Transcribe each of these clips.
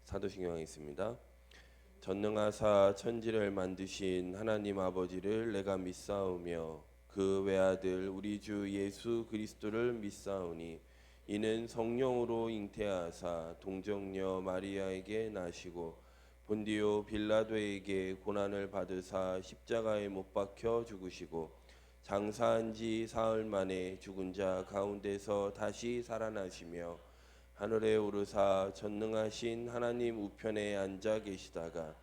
사도신경에 있습니다. 전능하사 천지를 만드신 하나님 아버지를 내가 믿사오며 그 외아들 우리 주 예수 그리스도를 믿사오니 이는 성령으로 잉태하사 동정녀 마리아에게 나시고 본디오 빌라도에게 고난을 받으사 십자가에 못 박혀 죽으시고 장사한 지 사흘 만에 죽은 자 가운데서 다시 살아나시며 하늘에 오르사 전능하신 하나님 우편에 앉아 계시다가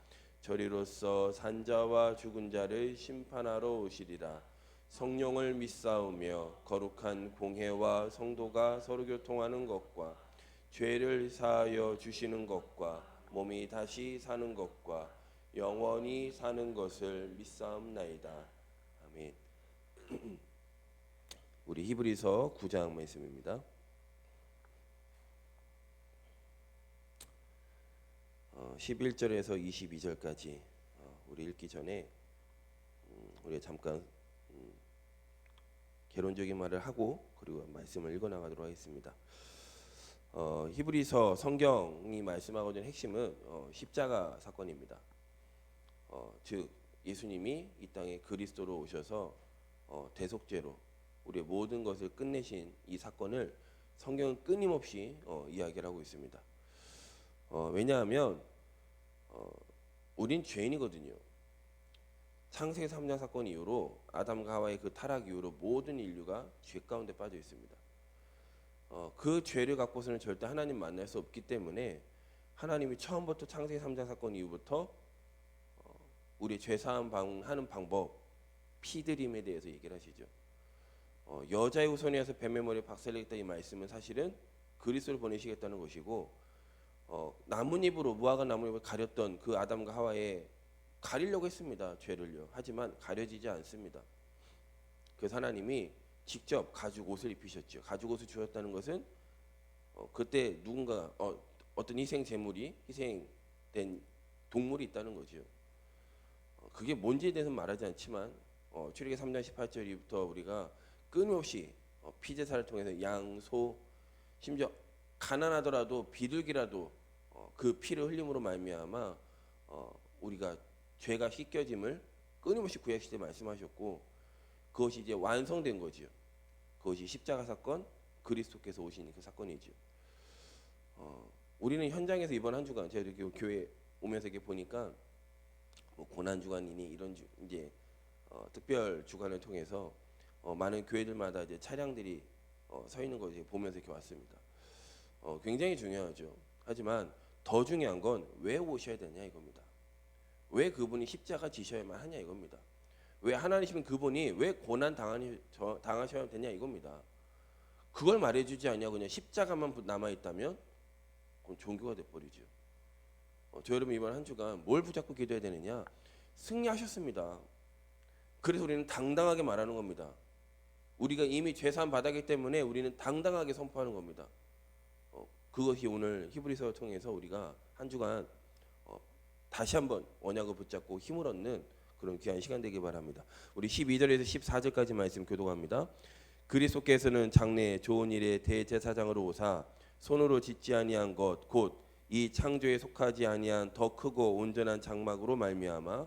저리로서 산자와 죽은 자를 심판하러 오시리라. 성령을 믿사오며 거룩한 공회와 성도가 서로 교통하는 것과 죄를 사하여 주시는 것과 몸이 다시 사는 것과 영원히 사는 것을 믿사옵나이다. 아멘. 우리 히브리서 9장 말씀입니다. 11절에서 22절까지 우리 읽기 전에 우리 잠깐 개론적인 말을 하고 그리고 말씀을 읽어 나가도록 하겠습니다. 히브리서 성경이 말씀하고자 하는 핵심은 십자가 사건입니다. 즉 예수님이 이 땅에 그리스도로 오셔서 대속죄로 우리의 모든 것을 끝내신 이 사건을 성경은 끊임없이 이야기를 하고 있습니다. 왜냐하면 우린 죄인이거든요. 창세기 3장 사건 이후로 아담과 하와의 그 타락 이후로 모든 인류가 죄 가운데 빠져 있습니다. 그 죄를 갖고서는 절대 하나님 만날 수 없기 때문에 하나님이 처음부터 창세기 3장 사건 이후부터 우리 죄 사함 하는 방법, 피드림에 대해서 얘기를 하시죠. 여자의 후손이어서 뱀의 머리에 박살내겠다 이 말씀은 사실은 그리스도를 보내시겠다는 것이고 나뭇잎으로 무화과 나뭇잎을 가렸던 그 아담과 하와에 가리려고 했습니다. 죄를요. 하지만 가려지지 않습니다. 그래서 하나님이 직접 가죽 옷을 입히셨죠. 가죽 옷을 주셨다는 것은 그때 누군가 어떤 희생 제물이 희생된 동물이 있다는 거죠. 그게 뭔지에 대해서는 말하지 않지만 출애굽기 3장 18절부터 우리가 끊임없이 피제사를 통해서 양, 소, 심지어 가난하더라도 비둘기라도 그 피를 흘림으로 말미암아 우리가 죄가 씻겨짐을 끊임없이 구약시대에 말씀하셨고 그것이 이제 완성된 거지요. 그것이 십자가 사건, 그리스도께서 오신 그 사건이죠. 우리는 현장에서 이번 한 주간 제가 이렇게 교회 오면서 이렇게 보니까 뭐 고난 주간이니 이런 이제 특별 주간을 통해서 많은 교회들마다 이제 차량들이 서 있는 거 보면서 이렇게 왔습니다. 굉장히 중요하죠. 하지만 더 중요한 건 왜 오셔야 되냐 이겁니다. 왜 그분이 십자가 지셔야만 하냐 이겁니다. 왜 하나님이신 그분이 왜 고난 당하셔야 되냐 이겁니다. 그걸 말해주지 않냐 그냥 십자가만 남아 있다면 그건 종교가 돼버리죠. 저 여러분 이번 한 주간 뭘 붙잡고 기도해야 되느냐? 승리하셨습니다. 그래서 우리는 당당하게 말하는 겁니다. 우리가 이미 죄사함 받았기 때문에 우리는 당당하게 선포하는 겁니다. 그것이 오늘 히브리서를 통해서 우리가 한 주간 다시 한번 언약을 붙잡고 힘을 얻는 그런 귀한 시간 되길 바랍니다. 우리 12절에서 14절까지 말씀 교독합니다. 그리스도께서는 장래에 좋은 일에 대제사장으로 오사 손으로 짓지 아니한 것 곧 이 창조에 속하지 아니한 더 크고 온전한 장막으로 말미암아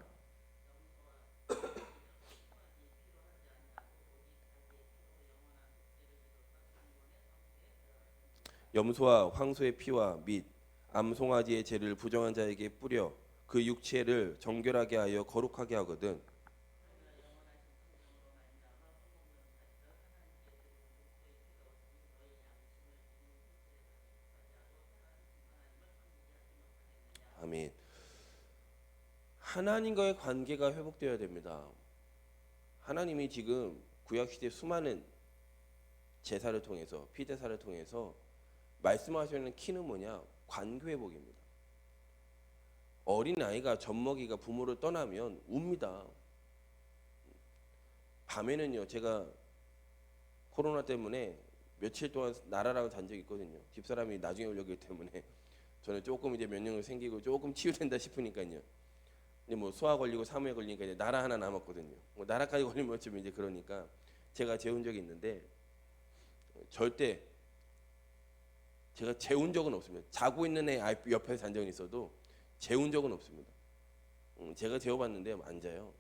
염소와 황소의 피와 및 암송아지의 죄를 부정한 자에게 뿌려 그 육체를 정결하게 하여 거룩하게 하거든. 아멘. 하나님과의 관계가 회복되어야 됩니다. 하나님이 지금 구약시대 수많은 제사를 통해서 피제사를 통해서 말씀하시는 키는 뭐냐? 관계 회복입니다. 어린 아이가 젖먹이가 부모를 떠나면 웁니다. 밤에는요, 제가 코로나 때문에 며칠 동안 나라라고 잔 적이 있거든요. 집사람이 나중에 오려고 했기 때문에 저는 조금 이제 면역력 생기고 조금 치유된다 싶으니까요. 근데 뭐 소화 걸리고 사무에 걸리니까 이제 나라 하나 남았거든요. 뭐 나라까지 걸리면 좀 이제 그러니까 제가 재운 적이 있는데 절대 제가 재운 적은 없습니다. 자고 있는 애 옆에 잔 적은 있어도 재운 적은 없습니다. 제가 재워봤는데 안 자요.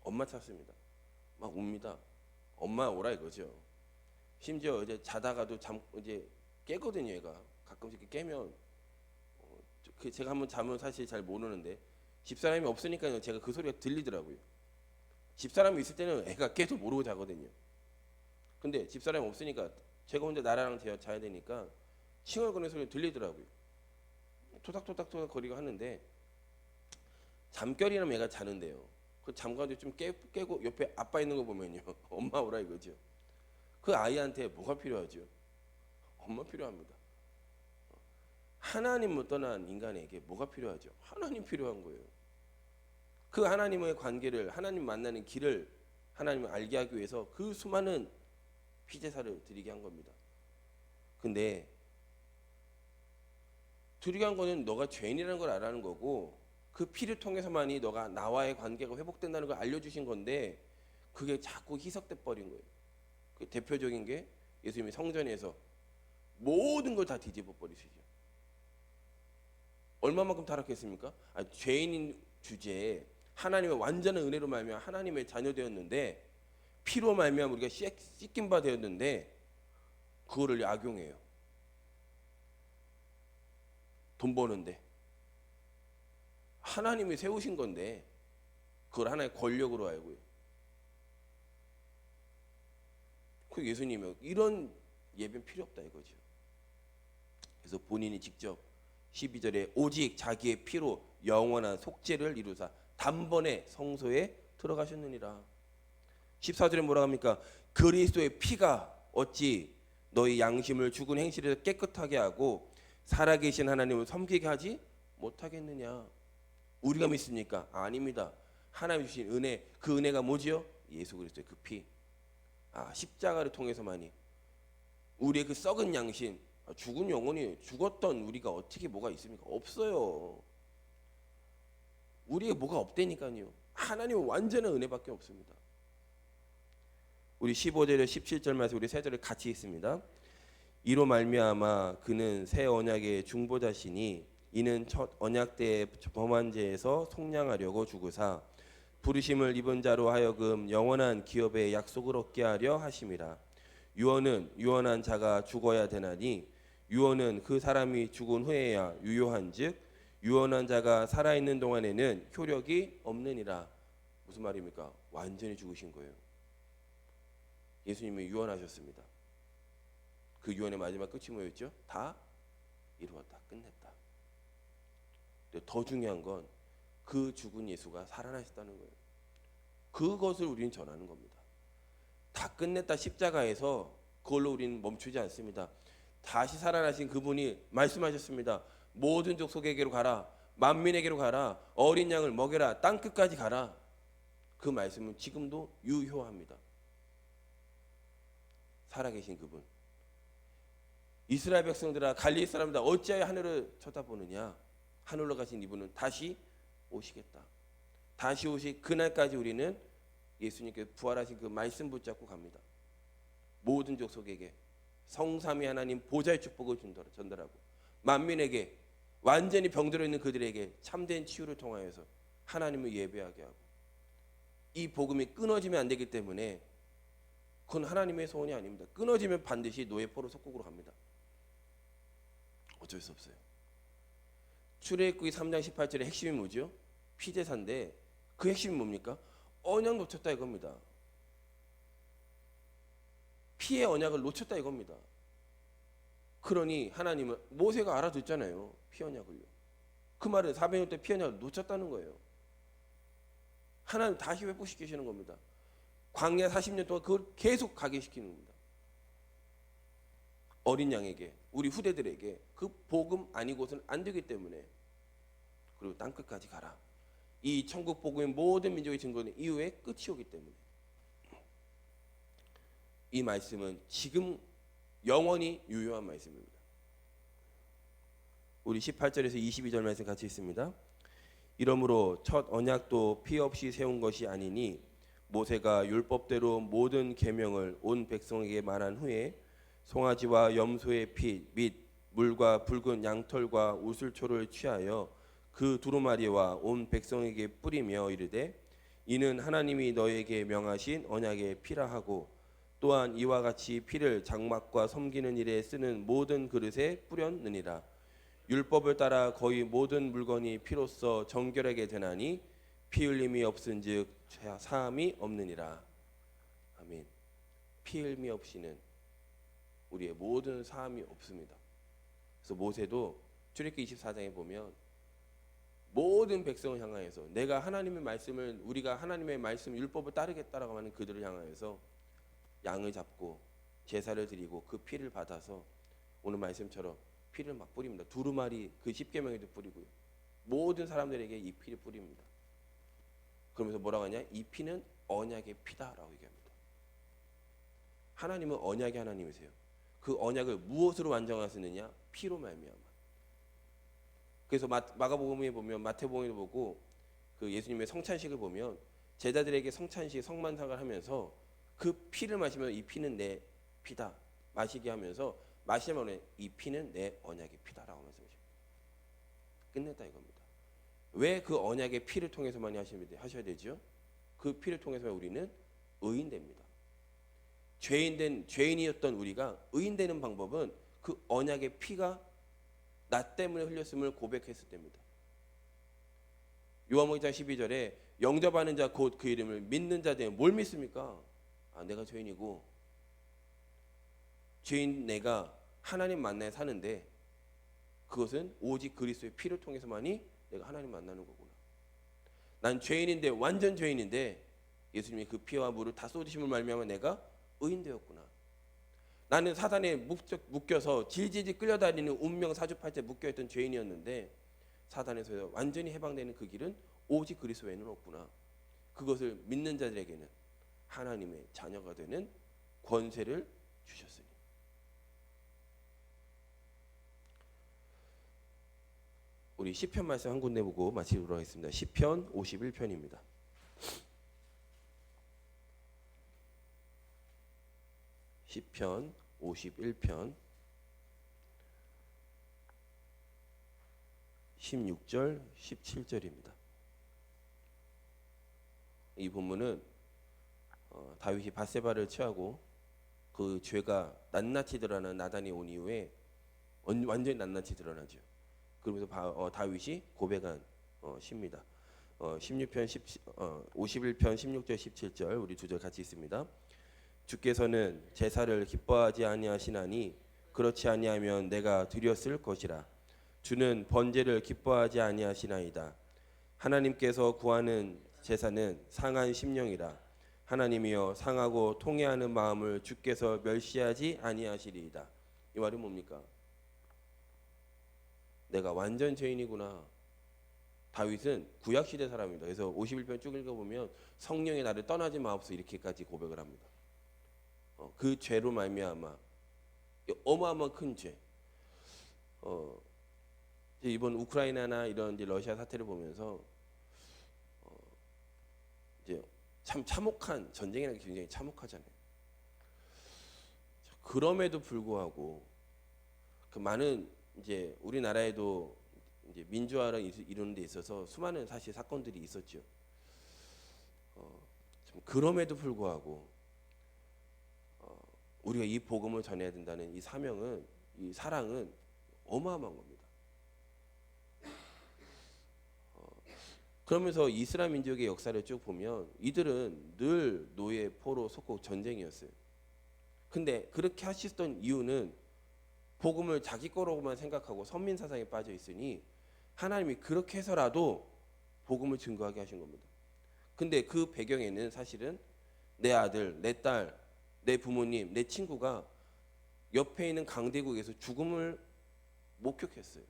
엄마 찾습니다. 막 웁니다. 엄마 오라 이거죠. 심지어 이제 자다가도 이제 깨거든요. 얘가 가끔씩 깨면 제가 한번 자면 사실 잘 모르는데 집사람이 없으니까 제가 그 소리가 들리더라고요. 집사람이 있을 때는 애가 깨도 모르고 자거든요. 근데 집사람이 없으니까 제가 혼자 나라랑 자야 되니까 칭얼거리는 소리가 들리더라고요. 토닥토닥 거리고 하는데 잠결이라면 애가 자는데요. 그 잠가도 좀 깨고 옆에 아빠 있는 거 보면요. 엄마 오라 이거죠. 그 아이한테 뭐가 필요하죠? 엄마 필요합니다. 하나님을 떠난 인간에게 뭐가 필요하죠? 하나님 필요한 거예요. 그 하나님의 관계를, 하나님 만나는 길을 하나님을 알게 하기 위해서 그 수많은 피제사를 드리게 한 겁니다. 근데 드리게 한 거는 너가 죄인이라는 걸 알아는 거고 그 피를 통해서만이 너가 나와의 관계가 회복된다는 걸 알려주신 건데 그게 자꾸 희석돼 버린 거예요. 그 대표적인 게 예수님이 성전에서 모든 걸 다 뒤집어 버리시죠. 얼마만큼 타락했습니까? 죄인인 주제에 하나님의 완전한 은혜로 말미암아 하나님의 자녀 되었는데 피로 말미암아 우리가 씻긴 바 되었는데 그거를 악용해요. 돈 버는데 하나님이 세우신 건데 그걸 하나의 권력으로 알고요. 그 예수님이 이런 예배는 필요 없다 이거죠. 그래서 본인이 직접 12절에 오직 자기의 피로 영원한 속죄를 이루사 단번에 성소에 들어가셨느니라. 14절에 뭐라 합니까? 그리스도의 피가 어찌 너희 양심을 죽은 행실에서 깨끗하게 하고 살아계신 하나님을 섬기게 하지 못하겠느냐. 우리가 믿습니까? 아닙니다. 하나님 주신 은혜, 그 은혜가 뭐지요? 예수 그리스도의 그 피. 십자가를 통해서만이 우리의 그 썩은 양심, 죽은 영혼이 죽었던 우리가 어떻게 뭐가 있습니까? 없어요. 우리에 뭐가 없다니까요. 하나님은 완전한 은혜밖에 없습니다. 우리 15절에 17절 말씀 우리 세 절을 같이 읽습니다. 이로 말미암아 그는 새 언약의 중보자시니 이는 첫 언약 때의 범한 죄에서 속량하려고 죽으사 부르심을 입은 자로 하여금 영원한 기업의 약속을 얻게 하려 하심이라. 유언은 유언한 자가 죽어야 되나니 유언은 그 사람이 죽은 후에야 유효한즉 유언한 자가 살아있는 동안에는 효력이 없느니라. 무슨 말입니까? 완전히 죽으신 거예요. 예수님이 유언하셨습니다. 그 유언의 마지막 끝이 뭐였죠? 다 이루었다, 끝냈다. 근데 더 중요한 건 그 죽은 예수가 살아나셨다는 거예요. 그것을 우리는 전하는 겁니다. 다 끝냈다 십자가에서 그걸로 우리는 멈추지 않습니다. 다시 살아나신 그분이 말씀하셨습니다. 모든 족속에게로 가라, 만민에게로 가라, 어린 양을 먹여라, 땅 끝까지 가라. 그 말씀은 지금도 유효합니다. 살아계신 그분. 이스라엘 백성들아 갈릴리 사람들아 어찌하여 하늘을 쳐다보느냐. 하늘로 가신 이분은 다시 오시겠다. 다시 오실 그날까지 우리는 예수님께 부활하신 그 말씀 붙잡고 갑니다. 모든 족속에게 성삼위 하나님 보좌의 축복을 전달하고 만민에게 완전히 병들어 있는 그들에게 참된 치유를 통하여서 하나님을 예배하게 하고 이 복음이 끊어지면 안 되기 때문에 그건 하나님의 소원이 아닙니다. 끊어지면 반드시 노예 포로 속국으로 갑니다. 어쩔 수 없어요. 출애굽기 3장 18절의 핵심이 뭐죠? 피제사인데 그 핵심이 뭡니까? 언약 놓쳤다 이겁니다. 피의 언약을 놓쳤다 이겁니다. 그러니 하나님은 모세가 알아듣잖아요. 피 언약을요. 그 말은 400년 때 피 언약을 놓쳤다는 거예요. 하나님 다시 회복시키시는 겁니다. 광야 40년 동안 그걸 계속 가게 시키는 겁니다. 어린 양에게 우리 후대들에게 그 복음 아니고서는 안 되기 때문에 그리고 땅끝까지 가라. 이 천국 복음의 모든 민족의 증거는 이후에 끝이 오기 때문에 이 말씀은 지금 영원히 유효한 말씀입니다. 우리 18절에서 22절 말씀 같이 읽습니다. 이러므로 첫 언약도 피 없이 세운 것이 아니니 모세가 율법대로 모든 계명을 온 백성에게 말한 후에 송아지와 염소의 피 및 물과 붉은 양털과 우슬초를 취하여 그 두루마리와 온 백성에게 뿌리며 이르되 이는 하나님이 너에게 명하신 언약의 피라 하고 또한 이와 같이 피를 장막과 섬기는 일에 쓰는 모든 그릇에 뿌렸느니라. 율법을 따라 거의 모든 물건이 피로써 정결하게 되나니 피 흘림이 없은즉 사함이 없느니라. 아멘. 피 흘림이 없이는 우리의 모든 사함이 없습니다. 그래서 모세도 출애굽기 24장에 보면 모든 백성을 향하여서 내가 하나님의 말씀을 우리가 하나님의 말씀 율법을 따르겠다라고 하는 그들을 향하여서 양을 잡고 제사를 드리고 그 피를 받아서 오늘 말씀처럼 피를 막 뿌립니다. 두루마리 그 십계명에도 뿌리고요. 모든 사람들에게 이 피를 뿌립니다. 그러면서 뭐라고 하냐? 이 피는 언약의 피다라고 얘기합니다. 하나님은 언약의 하나님이세요. 그 언약을 무엇으로 완성하시느냐? 피로 말미암아. 그래서 마가복음에 보면 마태복음에 보고 그 예수님의 성찬식을 보면 제자들에게 성찬식 성만상을 하면서 그 피를 마시면 이 피는 내 피다 마시게 하면서 마시면 이 피는 내 언약의 피다라고 말씀하십니다. 끝냈다 이겁니다. 왜 그 언약의 피를 통해서만 하셔야 되죠? 그 피를 통해서만 우리는 의인됩니다. 죄인이었던 우리가 의인되는 방법은 그 언약의 피가 나 때문에 흘렸음을 고백했을 때입니다. 요한복음 12절에 영접하는 자 곧 그 이름을 믿는 자 되면 뭘 믿습니까? 내가 죄인이고 죄인 내가 하나님 만나야 사는데 그것은 오직 그리스도의 피를 통해서만이 내가 하나님 만나는 거구나. 난 죄인인데 완전 죄인인데 예수님이 그 피와 물을 다 쏟으심을 말미암아 내가 의인되었구나. 나는 사단에 묶여서 질질질 끌려다니는 운명 사주팔자에 묶여있던 죄인이었는데 사단에서 완전히 해방되는 그 길은 오직 그리스도 외에는 없구나. 그것을 믿는 자들에게는 하나님의 자녀가 되는 권세를 주셨으니. 우리 시편 말씀 한 군데 보고 마치도록 하겠습니다. 시편 51편입니다. 시편 51편 16절 17절입니다. 이 본문은 다윗이 밧세바를 취하고 그 죄가 낱낱이 드러나는 나단이 온 이후에 완전히 낱낱이 드러나죠. 그러면서 다윗이 고백한 시입니다. 51편 16절 17절 우리 두 절 같이 있습니다. 주께서는 제사를 기뻐하지 아니하시나니 그렇지 아니하면 내가 드렸을 것이라. 주는 번제를 기뻐하지 아니하시나이다. 하나님께서 구하는 제사는 상한 심령이라. 하나님이여 상하고 통회하는 마음을 주께서 멸시하지 아니하시리이다. 이 말은 뭡니까? 내가 완전 죄인이구나. 다윗은 구약시대 사람입니다. 그래서 51편 쭉 읽어보면 성령이 나를 떠나지 마옵소서 이렇게까지 고백을 합니다. 그 죄로 말미암아 어마어마한 큰 죄. 이번 우크라이나나 이런 이제 러시아 사태를 보면서 이제 참 참혹한 전쟁이라는 게 굉장히 참혹하잖아요. 그럼에도 불구하고 그 많은 이제 우리나라에도 이제 민주화를 이루는 데 있어서 수많은 사실 사건들이 있었죠. 그럼에도 불구하고 우리가 이 복음을 전해야 된다는 이 사명은 이 사랑은 어마어마한 겁니다. 그러면서 이스라엘 민족의 역사를 쭉 보면 이들은 늘 노예, 포로, 속국 전쟁이었어요. 근데 그렇게 하셨던 이유는 복음을 자기 거로만 생각하고 선민 사상에 빠져 있으니 하나님이 그렇게 해서라도 복음을 증거하게 하신 겁니다. 근데 그 배경에는 사실은 내 아들, 내 딸, 내 부모님, 내 친구가 옆에 있는 강대국에서 죽음을 목격했어요.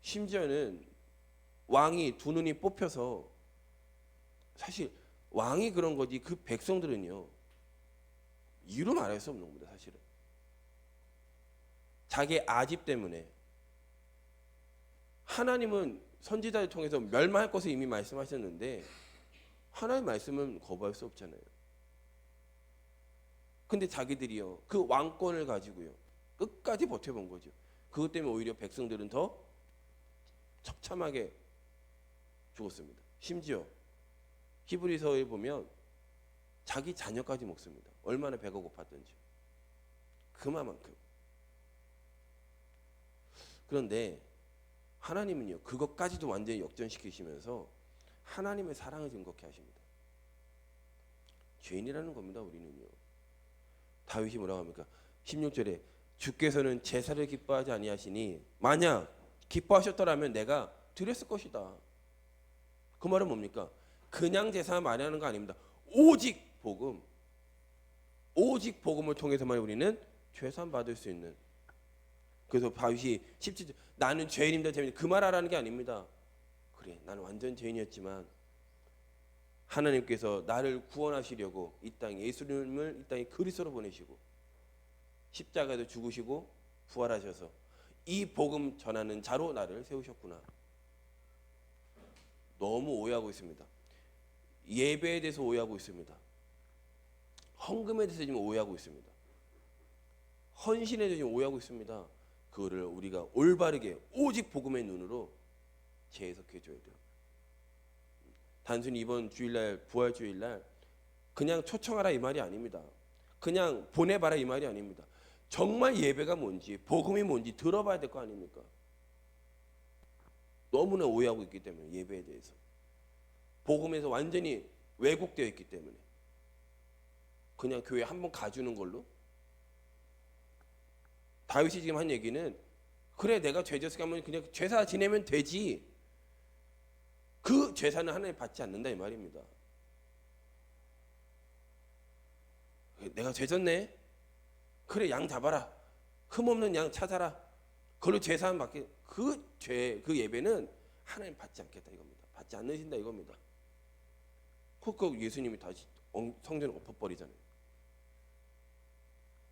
심지어는 왕이 두 눈이 뽑혀서 사실 왕이 그런 거지 그 백성들은요 이루 말할 수 없는 겁니다. 사실은 자기 아집 때문에 하나님은 선지자를 통해서 멸망할 것을 이미 말씀하셨는데 하나님의 말씀은 거부할 수 없잖아요. 근데 자기들이요 그 왕권을 가지고요 끝까지 버텨본 거죠. 그것 때문에 오히려 백성들은 더 처참하게 죽었습니다. 심지어 히브리서에 보면 자기 자녀까지 먹습니다. 얼마나 배가 고팠던지. 그만큼. 그런데 하나님은요 그것까지도 완전히 역전시키시면서 하나님의 사랑을 증거케 하십니다. 죄인이라는 겁니다. 우리는요. 다윗이 뭐라고 합니까? 16절에 주께서는 제사를 기뻐하지 아니하시니 만약 기뻐하셨더라면 내가 드렸을 것이다. 그 말은 뭡니까? 그냥 제사 마련하는 거 아닙니다. 오직 복음, 오직 복음을 통해서만 우리는 죄산 받을 수 있는. 그래서 다윗이 17절 나는 죄인입니다. 그 말 하라는 게 아닙니다. 그래 나는 완전 죄인이었지만 하나님께서 나를 구원하시려고 이 땅에 예수님을 이 땅에 그리스도로 보내시고 십자가에서 죽으시고 부활하셔서 이 복음 전하는 자로 나를 세우셨구나. 너무 오해하고 있습니다. 예배에 대해서 오해하고 있습니다. 헌금에 대해서 지금 오해하고 있습니다. 헌신에 대해서 지금 오해하고 있습니다. 그거를 우리가 올바르게 오직 복음의 눈으로 재해석해 줘야 돼요. 단순히 이번 주일날 부활주일날 그냥 초청하라 이 말이 아닙니다. 그냥 보내봐라 이 말이 아닙니다. 정말 예배가 뭔지 복음이 뭔지 들어봐야 될 거 아닙니까? 너무나 오해하고 있기 때문에 예배에 대해서 복음에서 완전히 왜곡되어 있기 때문에 그냥 교회 한번 가주는 걸로. 다윗이 지금 한 얘기는 그래 내가 죄 졌으면 그냥 제사 지내면 되지. 그 제사는 하나님 받지 않는다 이 말입니다. 내가 죄 졌네. 그래 양 잡아라. 흠없는 양 찾아라. 그걸로 제사만 받게. 그 예배는 하나님 받지 않겠다 이겁니다. 받지 않으신다 이겁니다. 그거 예수님이 다시 성전을 엎어버리잖아요.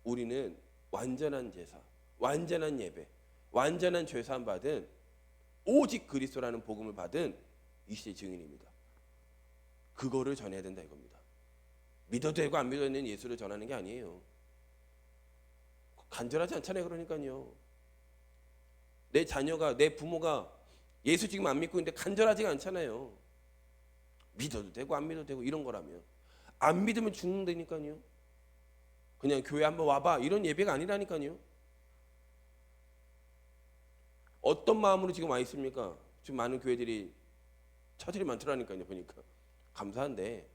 우리는 완전한 제사, 완전한 예배, 완전한 죄사함 받은 오직 그리스도라는 복음을 받은 이 시대 증인입니다. 그거를 전해야 된다 이겁니다. 믿어도 되고 안 믿어도 되는 예수를 전하는 게 아니에요. 간절하지 않잖아요. 그러니까요. 내 자녀가 내 부모가 예수 지금 안 믿고 있는데 간절하지가 않잖아요. 믿어도 되고 안 믿어도 되고 이런 거라면 안 믿으면 죽는다니까요. 그냥 교회 한번 와봐 이런 예배가 아니라니까요. 어떤 마음으로 지금 와 있습니까? 지금 많은 교회들이 차들이 많더라니까요. 보니까 감사한데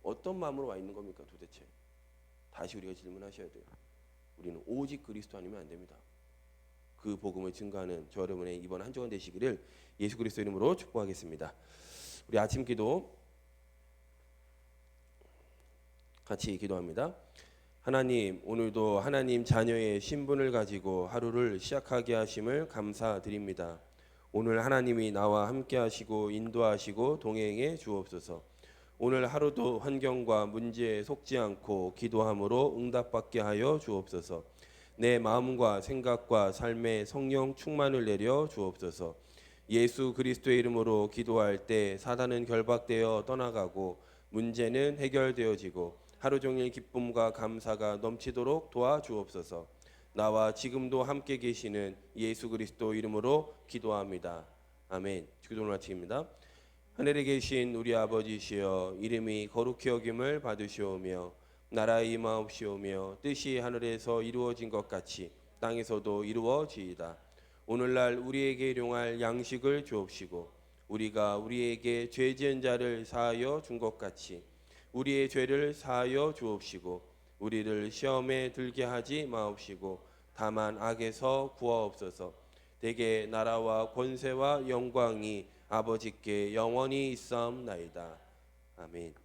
어떤 마음으로 와 있는 겁니까 도대체? 다시 우리가 질문하셔야 돼요. 우리는 오직 그리스도 아니면 안 됩니다. 그 복음을 증거하는 저 여러분의 이번 한 주간 되시기를 예수 그리스도 이름으로 축복하겠습니다. 우리 아침 기도 같이 기도합니다. 하나님, 오늘도 하나님 자녀의 신분을 가지고 하루를 시작하게 하심을 감사드립니다. 오늘 하나님이 나와 함께 하시고 인도하시고 동행해 주옵소서. 오늘 하루도 환경과 문제에 속지 않고 기도함으로 응답받게 하여 주옵소서. 내 마음과 생각과 삶에 성령 충만을 내려 주옵소서. 예수 그리스도의 이름으로 기도할 때 사단은 결박되어 떠나가고 문제는 해결되어지고 하루 종일 기쁨과 감사가 넘치도록 도와주옵소서. 나와 지금도 함께 계시는 예수 그리스도 이름으로 기도합니다. 아멘. 기도를 마칩니다. 하늘에 계신 우리 아버지시여, 이름이 거룩히 여김을 받으시오며 나라의 임하옵시오며 뜻이 하늘에서 이루어진 것 같이 땅에서도 이루어지이다. 오늘날 우리에게 일용할 양식을 주옵시고 우리가 우리에게 죄 지은 자를 사하여 준 것 같이 우리의 죄를 사하여 주옵시고 우리를 시험에 들게 하지 마옵시고 다만 악에서 구하옵소서. 대개 나라와 권세와 영광이 아버지께 영원히 있사옵나이다. 아멘.